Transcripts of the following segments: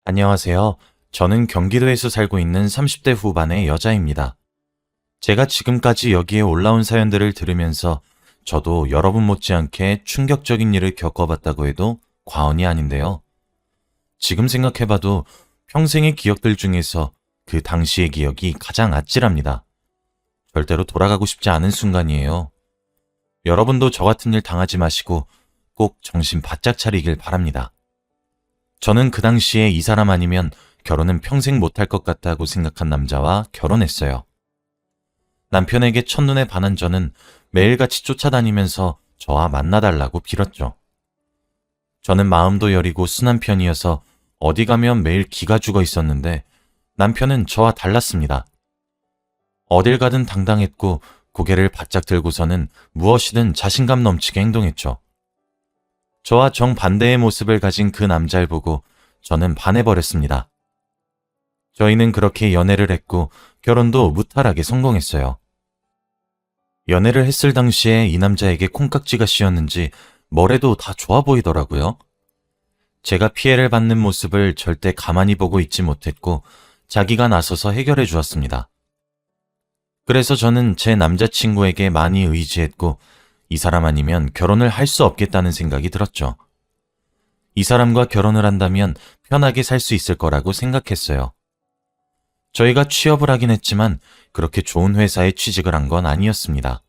안녕하세요. 저는 경기도에서 살고 있는 30대 후반의 여자입니다. 제가 지금까지 여기에 올라온 사연들을 들으면서 저도 여러분 못지않게 충격적인 일을 겪어봤다고 해도 과언이 아닌데요. 지금 생각해봐도 평생의 기억들 중에서 그 당시의 기억이 가장 아찔합니다. 절대로 돌아가고 싶지 않은 순간이에요. 여러분도 저 같은 일 당하지 마시고 꼭 정신 바짝 차리길 바랍니다. 저는 그 당시에 이 사람 아니면 결혼은 평생 못할 것 같다고 생각한 남자와 결혼했어요. 남편에게 첫눈에 반한 저는 매일같이 쫓아다니면서 저와 만나달라고 빌었죠. 저는 마음도 여리고 순한 편이어서 어디 가면 매일 기가 죽어 있었는데 남편은 저와 달랐습니다. 어딜 가든 당당했고 고개를 바짝 들고서는 무엇이든 자신감 넘치게 행동했죠. 저와 정반대의 모습을 가진 그 남자를 보고 저는 반해버렸습니다. 저희는 그렇게 연애를 했고 결혼도 무탈하게 성공했어요. 연애를 했을 당시에 이 남자에게 콩깍지가 씌었는지 뭐래도 다 좋아 보이더라고요. 제가 피해를 받는 모습을 절대 가만히 보고 있지 못했고 자기가 나서서 해결해 주었습니다. 그래서 저는 제 남자친구에게 많이 의지했고 이 사람 아니면 결혼을 할 수 없겠다는 생각이 들었죠. 이 사람과 결혼을 한다면 편하게 살 수 있을 거라고 생각했어요. 저희가 취업을 하긴 했지만 그렇게 좋은 회사에 취직을 한 건 아니었습니다.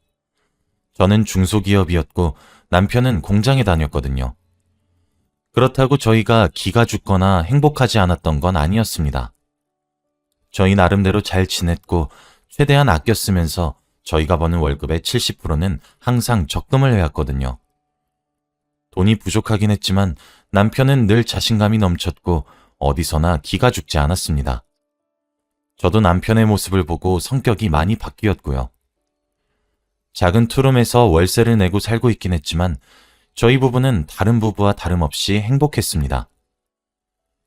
저는 중소기업이었고 남편은 공장에 다녔거든요. 그렇다고 저희가 기가 죽거나 행복하지 않았던 건 아니었습니다. 저희 나름대로 잘 지냈고 최대한 아껴 쓰면서 저희가 버는 월급의 70%는 항상 적금을 해왔거든요. 돈이 부족하긴 했지만 남편은 늘 자신감이 넘쳤고 어디서나 기가 죽지 않았습니다. 저도 남편의 모습을 보고 성격이 많이 바뀌었고요. 작은 투룸에서 월세를 내고 살고 있긴 했지만 저희 부부는 다른 부부와 다름없이 행복했습니다.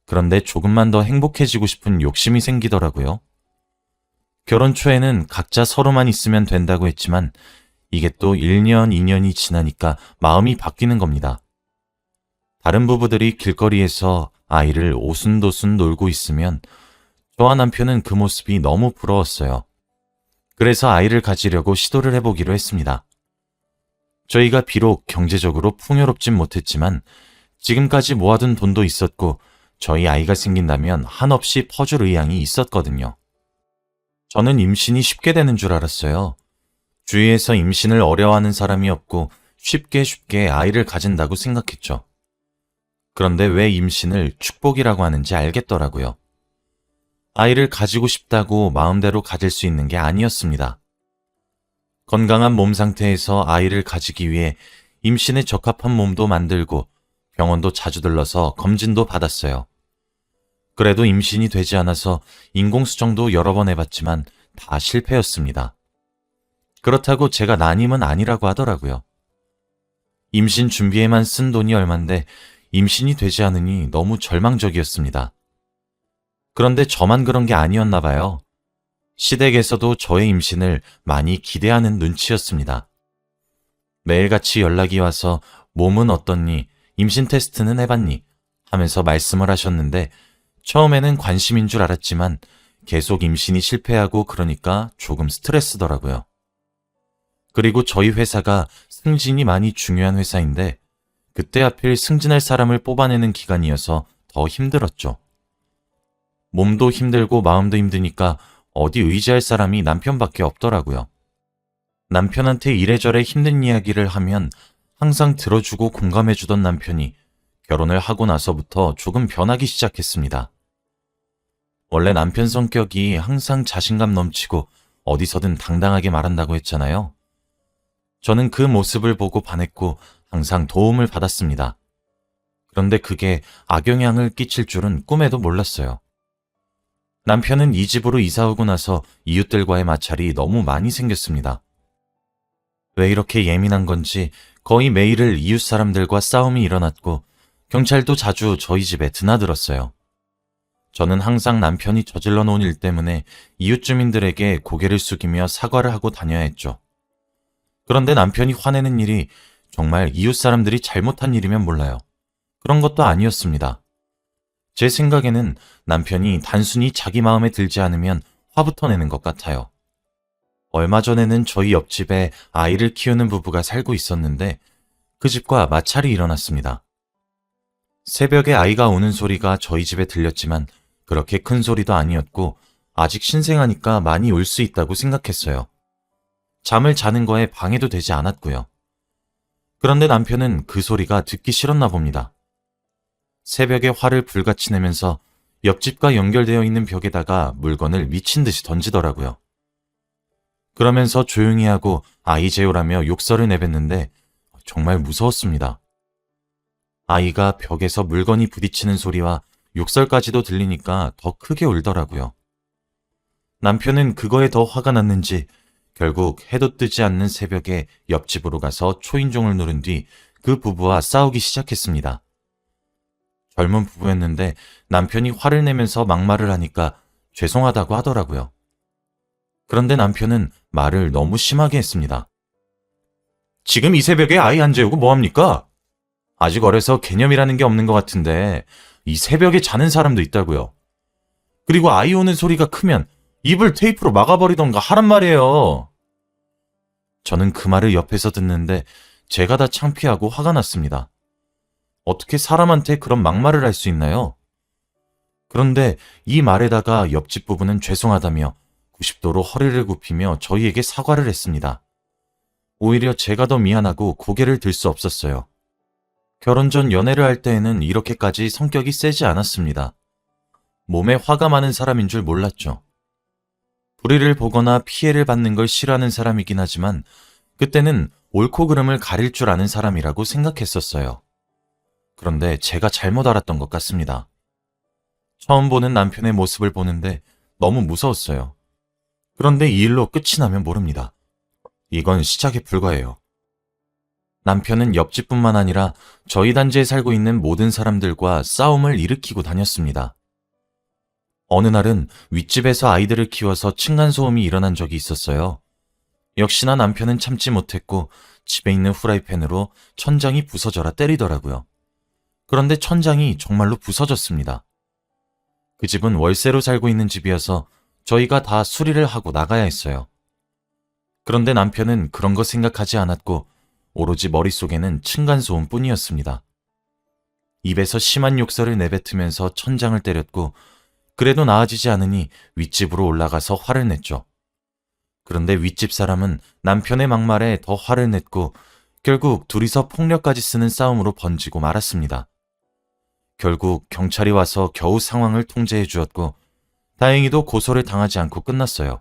그런데 조금만 더 행복해지고 싶은 욕심이 생기더라고요. 결혼 초에는 각자 서로만 있으면 된다고 했지만 이게 또 1년, 2년이 지나니까 마음이 바뀌는 겁니다. 다른 부부들이 길거리에서 아이를 오순도순 놀고 있으면 저와 남편은 그 모습이 너무 부러웠어요. 그래서 아이를 가지려고 시도를 해보기로 했습니다. 저희가 비록 경제적으로 풍요롭진 못했지만 지금까지 모아둔 돈도 있었고 저희 아이가 생긴다면 한없이 퍼줄 의향이 있었거든요. 저는 임신이 쉽게 되는 줄 알았어요. 주위에서 임신을 어려워하는 사람이 없고 쉽게 아이를 가진다고 생각했죠. 그런데 왜 임신을 축복이라고 하는지 알겠더라고요. 아이를 가지고 싶다고 마음대로 가질 수 있는 게 아니었습니다. 건강한 몸 상태에서 아이를 가지기 위해 임신에 적합한 몸도 만들고 병원도 자주 들러서 검진도 받았어요. 그래도 임신이 되지 않아서 인공수정도 여러 번 해봤지만 다 실패였습니다. 그렇다고 제가 난임은 아니라고 하더라고요. 임신 준비에만 쓴 돈이 얼만데 임신이 되지 않으니 너무 절망적이었습니다. 그런데 저만 그런 게 아니었나 봐요. 시댁에서도 저의 임신을 많이 기대하는 눈치였습니다. 매일같이 연락이 와서 몸은 어떻니, 임신 테스트는 해봤니 하면서 말씀을 하셨는데 처음에는 관심인 줄 알았지만 계속 임신이 실패하고 그러니까 조금 스트레스더라고요. 그리고 저희 회사가 승진이 많이 중요한 회사인데 그때 하필 승진할 사람을 뽑아내는 기간이어서 더 힘들었죠. 몸도 힘들고 마음도 힘드니까 어디 의지할 사람이 남편밖에 없더라고요. 남편한테 이래저래 힘든 이야기를 하면 항상 들어주고 공감해주던 남편이 결혼을 하고 나서부터 조금 변하기 시작했습니다. 원래 남편 성격이 항상 자신감 넘치고 어디서든 당당하게 말한다고 했잖아요. 저는 그 모습을 보고 반했고 항상 도움을 받았습니다. 그런데 그게 악영향을 끼칠 줄은 꿈에도 몰랐어요. 남편은 이 집으로 이사 오고 나서 이웃들과의 마찰이 너무 많이 생겼습니다. 왜 이렇게 예민한 건지 거의 매일을 이웃 사람들과 싸움이 일어났고 경찰도 자주 저희 집에 드나들었어요. 저는 항상 남편이 저질러 놓은 일 때문에 이웃 주민들에게 고개를 숙이며 사과를 하고 다녀야 했죠. 그런데 남편이 화내는 일이 정말 이웃 사람들이 잘못한 일이면 몰라요. 그런 것도 아니었습니다. 제 생각에는 남편이 단순히 자기 마음에 들지 않으면 화부터 내는 것 같아요. 얼마 전에는 저희 옆집에 아이를 키우는 부부가 살고 있었는데 그 집과 마찰이 일어났습니다. 새벽에 아이가 우는 소리가 저희 집에 들렸지만 그렇게 큰 소리도 아니었고 아직 신생아니까 많이 울 수 있다고 생각했어요. 잠을 자는 거에 방해도 되지 않았고요. 그런데 남편은 그 소리가 듣기 싫었나 봅니다. 새벽에 화를 불같이 내면서 옆집과 연결되어 있는 벽에다가 물건을 미친 듯이 던지더라고요. 그러면서 조용히 하고 아이 재우라며 욕설을 내뱉는데 정말 무서웠습니다. 아이가 벽에서 물건이 부딪히는 소리와 욕설까지도 들리니까 더 크게 울더라고요. 남편은 그거에 더 화가 났는지 결국 해도 뜨지 않는 새벽에 옆집으로 가서 초인종을 누른 뒤 그 부부와 싸우기 시작했습니다. 젊은 부부였는데 남편이 화를 내면서 막말을 하니까 죄송하다고 하더라고요. 그런데 남편은 말을 너무 심하게 했습니다. 지금 이 새벽에 아이 안 재우고 뭐합니까? 아직 어려서 개념이라는 게 없는 것 같은데 이 새벽에 자는 사람도 있다고요. 그리고 아이 우는 소리가 크면 입을 테이프로 막아버리던가 하란 말이에요. 저는 그 말을 옆에서 듣는데 제가 다 창피하고 화가 났습니다. 어떻게 사람한테 그런 막말을 할 수 있나요? 그런데 이 말에다가 옆집 부부는 죄송하다며 90도로 허리를 굽히며 저희에게 사과를 했습니다. 오히려 제가 더 미안하고 고개를 들 수 없었어요. 결혼 전 연애를 할 때에는 이렇게까지 성격이 세지 않았습니다. 몸에 화가 많은 사람인 줄 몰랐죠. 불의를 보거나 피해를 받는 걸 싫어하는 사람이긴 하지만 그때는 옳고 그름을 가릴 줄 아는 사람이라고 생각했었어요. 그런데 제가 잘못 알았던 것 같습니다. 처음 보는 남편의 모습을 보는데 너무 무서웠어요. 그런데 이 일로 끝이 나면 모릅니다. 이건 시작에 불과해요. 남편은 옆집뿐만 아니라 저희 단지에 살고 있는 모든 사람들과 싸움을 일으키고 다녔습니다. 어느 날은 윗집에서 아이들을 키워서 층간소음이 일어난 적이 있었어요. 역시나 남편은 참지 못했고 집에 있는 후라이팬으로 천장이 부서져라 때리더라고요. 그런데 천장이 정말로 부서졌습니다. 그 집은 월세로 살고 있는 집이어서 저희가 다 수리를 하고 나가야 했어요. 그런데 남편은 그런 거 생각하지 않았고 오로지 머릿속에는 층간소음뿐이었습니다. 입에서 심한 욕설을 내뱉으면서 천장을 때렸고 그래도 나아지지 않으니 윗집으로 올라가서 화를 냈죠. 그런데 윗집 사람은 남편의 막말에 더 화를 냈고 결국 둘이서 폭력까지 쓰는 싸움으로 번지고 말았습니다. 결국 경찰이 와서 겨우 상황을 통제해 주었고 다행히도 고소를 당하지 않고 끝났어요.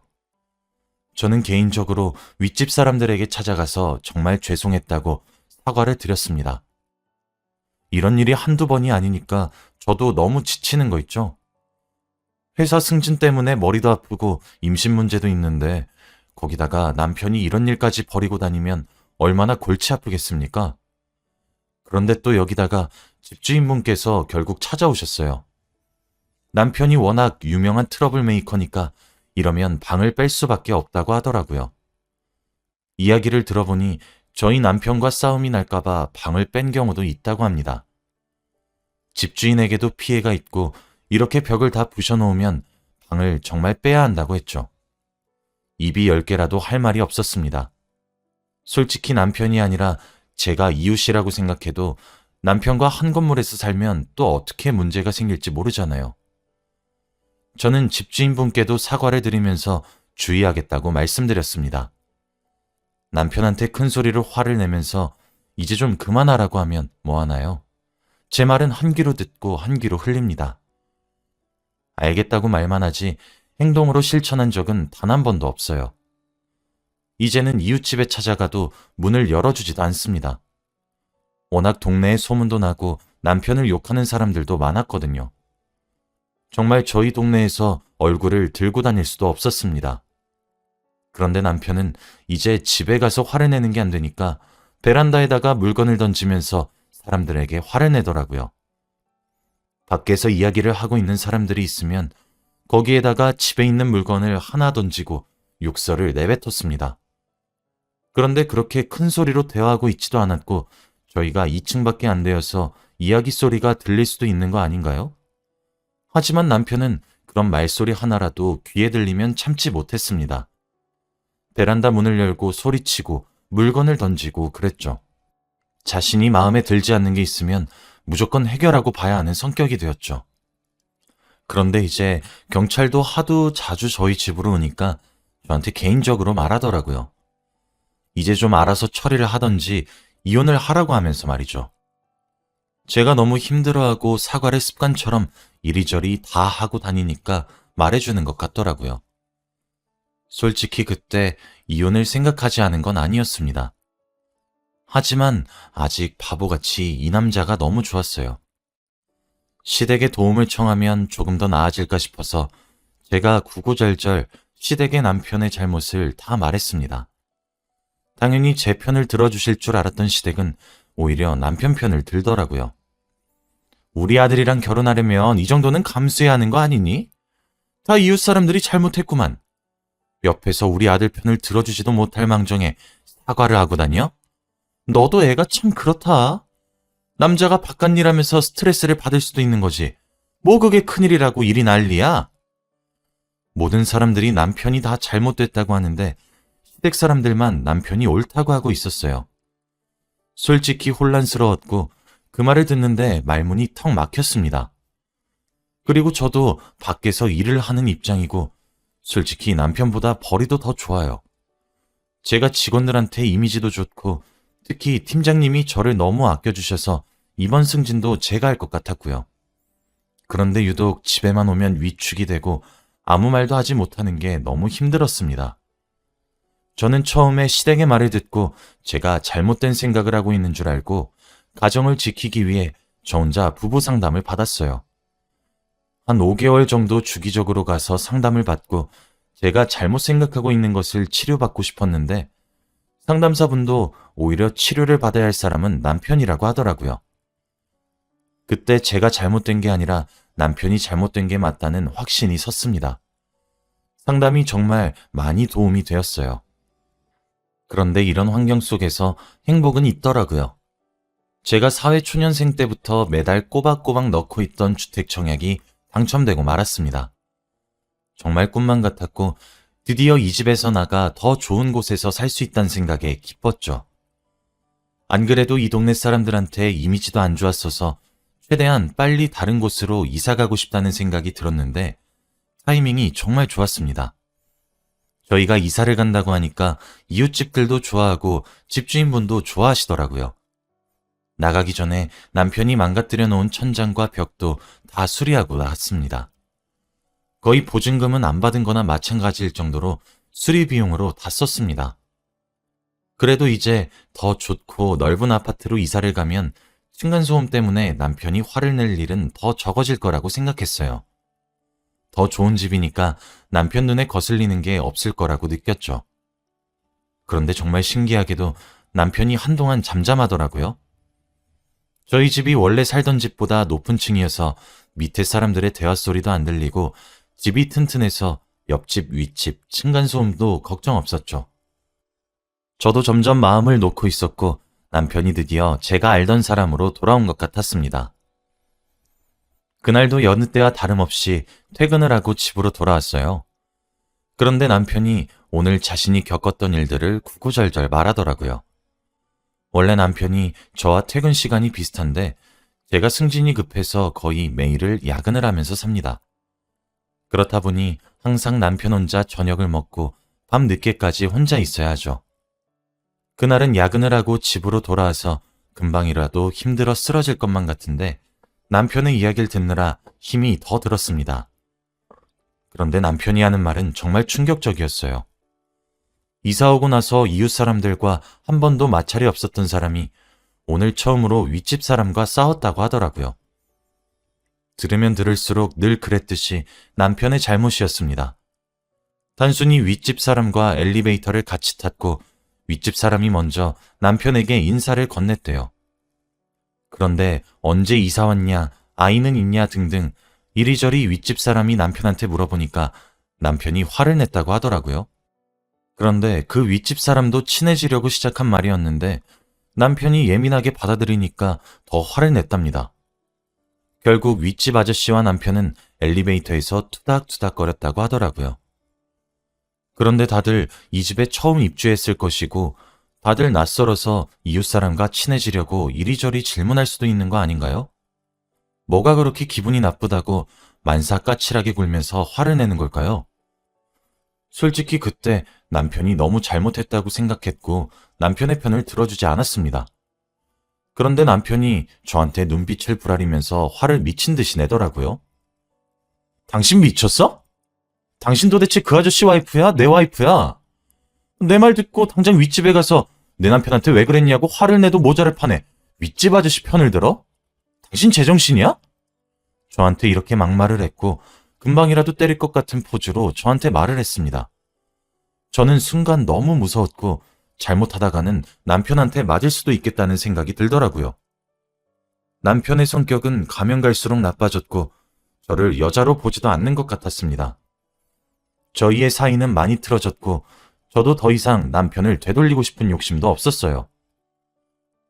저는 개인적으로 윗집 사람들에게 찾아가서 정말 죄송했다고 사과를 드렸습니다. 이런 일이 한두 번이 아니니까 저도 너무 지치는 거 있죠? 회사 승진 때문에 머리도 아프고 임신 문제도 있는데 거기다가 남편이 이런 일까지 벌이고 다니면 얼마나 골치 아프겠습니까? 그런데 또 여기다가 집주인분께서 결국 찾아오셨어요. 남편이 워낙 유명한 트러블 메이커니까 이러면 방을 뺄 수밖에 없다고 하더라고요. 이야기를 들어보니 저희 남편과 싸움이 날까봐 방을 뺀 경우도 있다고 합니다. 집주인에게도 피해가 있고 이렇게 벽을 다 부셔놓으면 방을 정말 빼야 한다고 했죠. 입이 10개라도 할 말이 없었습니다. 솔직히 남편이 아니라 제가 이웃이라고 생각해도 남편과 한 건물에서 살면 또 어떻게 문제가 생길지 모르잖아요. 저는 집주인분께도 사과를 드리면서 주의하겠다고 말씀드렸습니다. 남편한테 큰 소리로 화를 내면서 이제 좀 그만하라고 하면 뭐하나요? 제 말은 한 귀로 듣고 한 귀로 흘립니다. 알겠다고 말만 하지 행동으로 실천한 적은 단 한 번도 없어요. 이제는 이웃집에 찾아가도 문을 열어주지도 않습니다. 워낙 동네에 소문도 나고 남편을 욕하는 사람들도 많았거든요. 정말 저희 동네에서 얼굴을 들고 다닐 수도 없었습니다. 그런데 남편은 이제 집에 가서 화를 내는 게 안 되니까 베란다에다가 물건을 던지면서 사람들에게 화를 내더라고요. 밖에서 이야기를 하고 있는 사람들이 있으면 거기에다가 집에 있는 물건을 하나 던지고 욕설을 내뱉었습니다. 그런데 그렇게 큰 소리로 대화하고 있지도 않았고 저희가 2층밖에 안 되어서 이야기 소리가 들릴 수도 있는 거 아닌가요? 하지만 남편은 그런 말소리 하나라도 귀에 들리면 참지 못했습니다. 베란다 문을 열고 소리치고 물건을 던지고 그랬죠. 자신이 마음에 들지 않는 게 있으면 무조건 해결하고 봐야 하는 성격이 되었죠. 그런데 이제 경찰도 하도 자주 저희 집으로 오니까 저한테 개인적으로 말하더라고요. 이제 좀 알아서 처리를 하던지 이혼을 하라고 하면서 말이죠. 제가 너무 힘들어하고 사과를 습관처럼 이리저리 다 하고 다니니까 말해주는 것 같더라고요. 솔직히 그때 이혼을 생각하지 않은 건 아니었습니다. 하지만 아직 바보같이 이 남자가 너무 좋았어요. 시댁에 도움을 청하면 조금 더 나아질까 싶어서 제가 구구절절 시댁의 남편의 잘못을 다 말했습니다. 당연히 제 편을 들어주실 줄 알았던 시댁은 오히려 남편 편을 들더라고요. 우리 아들이랑 결혼하려면 이 정도는 감수해야 하는 거 아니니? 다 이웃 사람들이 잘못했구만. 옆에서 우리 아들 편을 들어주지도 못할 망정에 사과를 하고 다녀? 너도 애가 참 그렇다. 남자가 바깥 일하면서 스트레스를 받을 수도 있는 거지. 뭐 그게 큰일이라고 일이 난리야? 모든 사람들이 남편이 다 잘못됐다고 하는데 시댁 사람들만 남편이 옳다고 하고 있었어요. 솔직히 혼란스러웠고 그 말을 듣는데 말문이 턱 막혔습니다. 그리고 저도 밖에서 일을 하는 입장이고 솔직히 남편보다 벌이도 더 좋아요. 제가 직원들한테 이미지도 좋고 특히 팀장님이 저를 너무 아껴주셔서 이번 승진도 제가 할 것 같았고요. 그런데 유독 집에만 오면 위축이 되고 아무 말도 하지 못하는 게 너무 힘들었습니다. 저는 처음에 시댁의 말을 듣고 제가 잘못된 생각을 하고 있는 줄 알고 가정을 지키기 위해 저 혼자 부부 상담을 받았어요. 한 5개월 정도 주기적으로 가서 상담을 받고 제가 잘못 생각하고 있는 것을 치료받고 싶었는데 상담사분도 오히려 치료를 받아야 할 사람은 남편이라고 하더라고요. 그때 제가 잘못된 게 아니라 남편이 잘못된 게 맞다는 확신이 섰습니다. 상담이 정말 많이 도움이 되었어요. 그런데 이런 환경 속에서 행복은 있더라고요. 제가 사회초년생 때부터 매달 꼬박꼬박 넣고 있던 주택청약이 당첨되고 말았습니다. 정말 꿈만 같았고 드디어 이 집에서 나가 더 좋은 곳에서 살 수 있다는 생각에 기뻤죠. 안 그래도 이 동네 사람들한테 이미지도 안 좋았어서 최대한 빨리 다른 곳으로 이사 가고 싶다는 생각이 들었는데 타이밍이 정말 좋았습니다. 저희가 이사를 간다고 하니까 이웃집들도 좋아하고 집주인분도 좋아하시더라고요. 나가기 전에 남편이 망가뜨려 놓은 천장과 벽도 다 수리하고 나갔습니다. 거의 보증금은 안 받은 거나 마찬가지일 정도로 수리 비용으로 다 썼습니다. 그래도 이제 더 좋고 넓은 아파트로 이사를 가면 층간소음 때문에 남편이 화를 낼 일은 더 적어질 거라고 생각했어요. 더 좋은 집이니까 남편 눈에 거슬리는 게 없을 거라고 느꼈죠. 그런데 정말 신기하게도 남편이 한동안 잠잠하더라고요. 저희 집이 원래 살던 집보다 높은 층이어서 밑에 사람들의 대화 소리도 안 들리고 집이 튼튼해서 옆집, 윗집, 층간소음도 걱정 없었죠. 저도 점점 마음을 놓고 있었고 남편이 드디어 제가 알던 사람으로 돌아온 것 같았습니다. 그날도 여느 때와 다름없이 퇴근을 하고 집으로 돌아왔어요. 그런데 남편이 오늘 자신이 겪었던 일들을 구구절절 말하더라고요. 원래 남편이 저와 퇴근 시간이 비슷한데 제가 승진이 급해서 거의 매일을 야근을 하면서 삽니다. 그렇다 보니 항상 남편 혼자 저녁을 먹고 밤 늦게까지 혼자 있어야 하죠. 그날은 야근을 하고 집으로 돌아와서 금방이라도 힘들어 쓰러질 것만 같은데 남편의 이야기를 듣느라 힘이 더 들었습니다. 그런데 남편이 하는 말은 정말 충격적이었어요. 이사 오고 나서 이웃 사람들과 한 번도 마찰이 없었던 사람이 오늘 처음으로 윗집 사람과 싸웠다고 하더라고요. 들으면 들을수록 늘 그랬듯이 남편의 잘못이었습니다. 단순히 윗집 사람과 엘리베이터를 같이 탔고 윗집 사람이 먼저 남편에게 인사를 건넸대요. 그런데 언제 이사 왔냐, 아이는 있냐 등등 이리저리 윗집 사람이 남편한테 물어보니까 남편이 화를 냈다고 하더라고요. 그런데 그 윗집 사람도 친해지려고 시작한 말이었는데 남편이 예민하게 받아들이니까 더 화를 냈답니다. 결국 윗집 아저씨와 남편은 엘리베이터에서 투닥투닥거렸다고 하더라고요. 그런데 다들 이 집에 처음 입주했을 것이고 다들 낯설어서 이웃사람과 친해지려고 이리저리 질문할 수도 있는 거 아닌가요? 뭐가 그렇게 기분이 나쁘다고 만사 까칠하게 굴면서 화를 내는 걸까요? 솔직히 그때 남편이 너무 잘못했다고 생각했고 남편의 편을 들어주지 않았습니다. 그런데 남편이 저한테 눈빛을 부라리면서 화를 미친 듯이 내더라고요. 당신 미쳤어? 당신 도대체 그 아저씨 와이프야? 내 와이프야? 내 말 듣고 당장 윗집에 가서 내 남편한테 왜 그랬냐고 화를 내도 모자를 파네. 윗집 아저씨 편을 들어? 당신 제정신이야? 저한테 이렇게 막말을 했고 금방이라도 때릴 것 같은 포즈로 저한테 말을 했습니다. 저는 순간 너무 무서웠고 잘못하다가는 남편한테 맞을 수도 있겠다는 생각이 들더라고요. 남편의 성격은 가면 갈수록 나빠졌고 저를 여자로 보지도 않는 것 같았습니다. 저희의 사이는 많이 틀어졌고 저도 더 이상 남편을 되돌리고 싶은 욕심도 없었어요.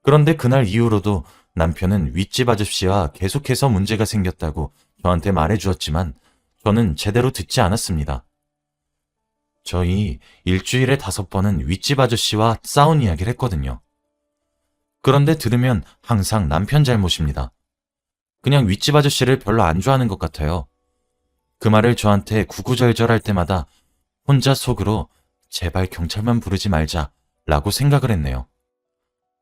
그런데 그날 이후로도 남편은 윗집 아저씨와 계속해서 문제가 생겼다고 저한테 말해주었지만 저는 제대로 듣지 않았습니다. 저희 일주일에 5번은 윗집 아저씨와 싸운 이야기를 했거든요. 그런데 들으면 항상 남편 잘못입니다. 그냥 윗집 아저씨를 별로 안 좋아하는 것 같아요. 그 말을 저한테 구구절절할 때마다 혼자 속으로 제발 경찰만 부르지 말자 라고 생각을 했네요.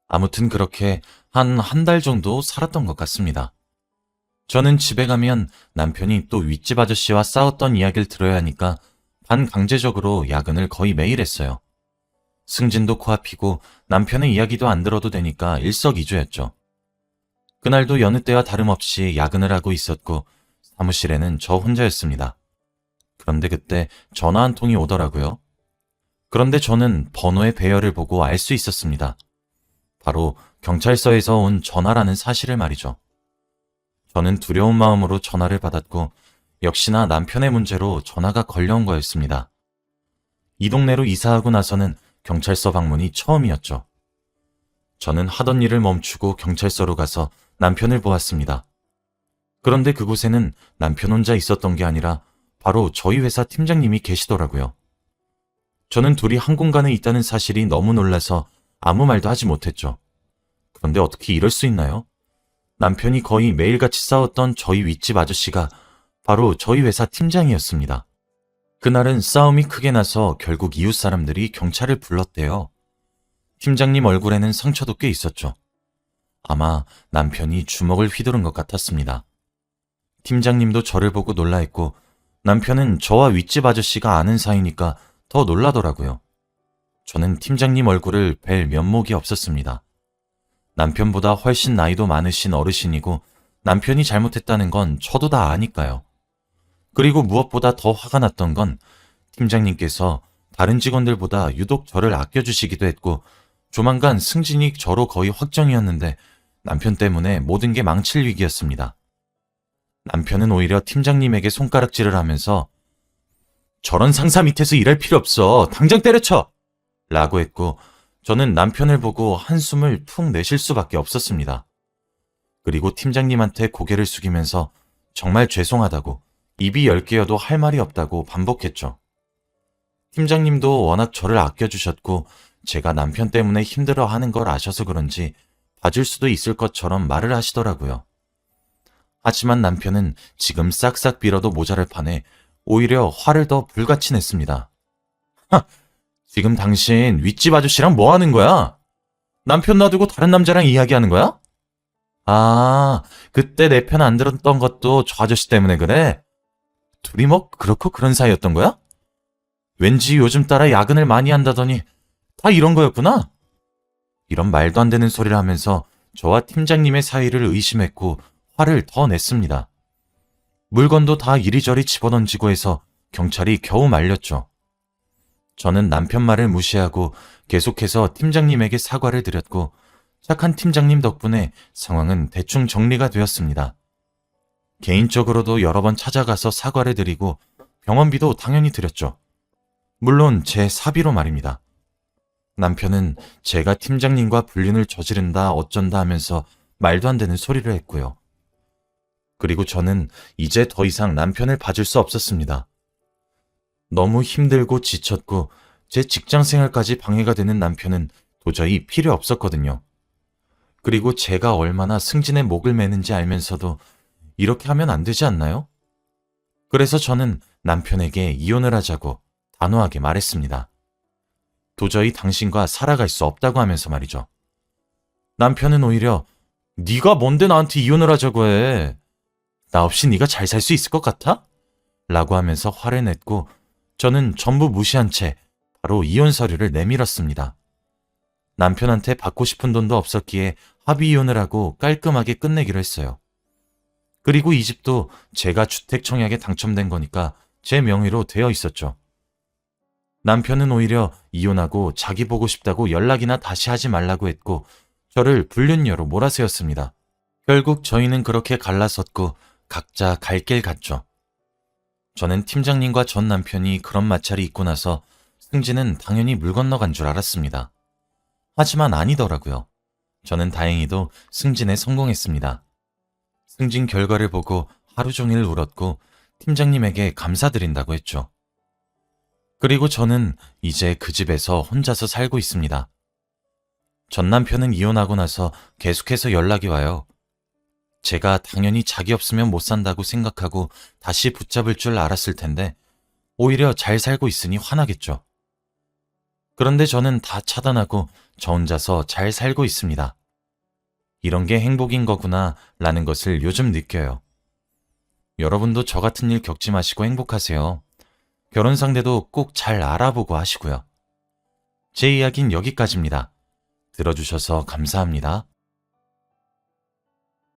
아무튼 그렇게 한 달 정도 살았던 것 같습니다. 저는 집에 가면 남편이 또 윗집 아저씨와 싸웠던 이야기를 들어야 하니까 반강제적으로 야근을 거의 매일 했어요. 승진도 코앞이고 남편의 이야기도 안 들어도 되니까 일석이조였죠. 그날도 여느 때와 다름없이 야근을 하고 있었고 사무실에는 저 혼자였습니다. 그런데 그때 전화 한 통이 오더라고요. 그런데 저는 번호의 배열을 보고 알 수 있었습니다. 바로 경찰서에서 온 전화라는 사실을 말이죠. 저는 두려운 마음으로 전화를 받았고 역시나 남편의 문제로 전화가 걸려온 거였습니다. 이 동네로 이사하고 나서는 경찰서 방문이 처음이었죠. 저는 하던 일을 멈추고 경찰서로 가서 남편을 보았습니다. 그런데 그곳에는 남편 혼자 있었던 게 아니라 바로 저희 회사 팀장님이 계시더라고요. 저는 둘이 한 공간에 있다는 사실이 너무 놀라서 아무 말도 하지 못했죠. 그런데 어떻게 이럴 수 있나요? 남편이 거의 매일같이 싸웠던 저희 윗집 아저씨가 바로 저희 회사 팀장이었습니다. 그날은 싸움이 크게 나서 결국 이웃 사람들이 경찰을 불렀대요. 팀장님 얼굴에는 상처도 꽤 있었죠. 아마 남편이 주먹을 휘두른 것 같았습니다. 팀장님도 저를 보고 놀라했고 남편은 저와 윗집 아저씨가 아는 사이니까 더 놀라더라고요. 저는 팀장님 얼굴을 뵐 면목이 없었습니다. 남편보다 훨씬 나이도 많으신 어르신이고 남편이 잘못했다는 건 저도 다 아니까요. 그리고 무엇보다 더 화가 났던 건 팀장님께서 다른 직원들보다 유독 저를 아껴주시기도 했고 조만간 승진이 저로 거의 확정이었는데 남편 때문에 모든 게 망칠 위기였습니다. 남편은 오히려 팀장님에게 손가락질을 하면서 저런 상사 밑에서 일할 필요 없어. 당장 때려쳐! 라고 했고 저는 남편을 보고 한숨을 푹 내쉴 수밖에 없었습니다. 그리고 팀장님한테 고개를 숙이면서 정말 죄송하다고 입이 10개여도 할 말이 없다고 반복했죠. 팀장님도 워낙 저를 아껴주셨고 제가 남편 때문에 힘들어하는 걸 아셔서 그런지 봐줄 수도 있을 것처럼 말을 하시더라고요. 하지만 남편은 지금 싹싹 빌어도 모자랄 판에 오히려 화를 더 불같이 냈습니다. 지금 당신 윗집 아저씨랑 뭐 하는 거야? 남편 놔두고 다른 남자랑 이야기하는 거야? 아, 그때 내 편 안 들었던 것도 저 아저씨 때문에 그래? 둘이 뭐 그렇고 그런 사이였던 거야? 왠지 요즘 따라 야근을 많이 한다더니 다 이런 거였구나? 이런 말도 안 되는 소리를 하면서 저와 팀장님의 사이를 의심했고 화를 더 냈습니다. 물건도 다 이리저리 집어던지고 해서 경찰이 겨우 말렸죠. 저는 남편 말을 무시하고 계속해서 팀장님에게 사과를 드렸고 착한 팀장님 덕분에 상황은 대충 정리가 되었습니다. 개인적으로도 여러 번 찾아가서 사과를 드리고 병원비도 당연히 드렸죠. 물론 제 사비로 말입니다. 남편은 제가 팀장님과 불륜을 저지른다 어쩐다 하면서 말도 안 되는 소리를 했고요. 그리고 저는 이제 더 이상 남편을 봐줄 수 없었습니다. 너무 힘들고 지쳤고 제 직장 생활까지 방해가 되는 남편은 도저히 필요 없었거든요. 그리고 제가 얼마나 승진의 목을 매는지 알면서도 이렇게 하면 안 되지 않나요? 그래서 저는 남편에게 이혼을 하자고 단호하게 말했습니다. 도저히 당신과 살아갈 수 없다고 하면서 말이죠. 남편은 오히려 네가 뭔데 나한테 이혼을 하자고 해. 나 없이 네가 잘 살 수 있을 것 같아? 라고 하면서 화를 냈고 저는 전부 무시한 채 바로 이혼 서류를 내밀었습니다. 남편한테 받고 싶은 돈도 없었기에 합의 이혼을 하고 깔끔하게 끝내기로 했어요. 그리고 이 집도 제가 주택 청약에 당첨된 거니까 제 명의로 되어 있었죠. 남편은 오히려 이혼하고 자기 보고 싶다고 연락이나 다시 하지 말라고 했고 저를 불륜녀로 몰아세웠습니다. 결국 저희는 그렇게 갈라섰고 각자 갈 길 갔죠. 저는 팀장님과 전 남편이 그런 마찰이 있고 나서 승진은 당연히 물 건너간 줄 알았습니다. 하지만 아니더라고요. 저는 다행히도 승진에 성공했습니다. 승진 결과를 보고 하루 종일 울었고 팀장님에게 감사드린다고 했죠. 그리고 저는 이제 그 집에서 혼자서 살고 있습니다. 전 남편은 이혼하고 나서 계속해서 연락이 와요. 제가 당연히 자기 없으면 못 산다고 생각하고 다시 붙잡을 줄 알았을 텐데 오히려 잘 살고 있으니 화나겠죠. 그런데 저는 다 차단하고 저 혼자서 잘 살고 있습니다. 이런 게 행복인 거구나 라는 것을 요즘 느껴요. 여러분도 저 같은 일 겪지 마시고 행복하세요. 결혼 상대도 꼭 잘 알아보고 하시고요. 제 이야기는 여기까지입니다. 들어주셔서 감사합니다.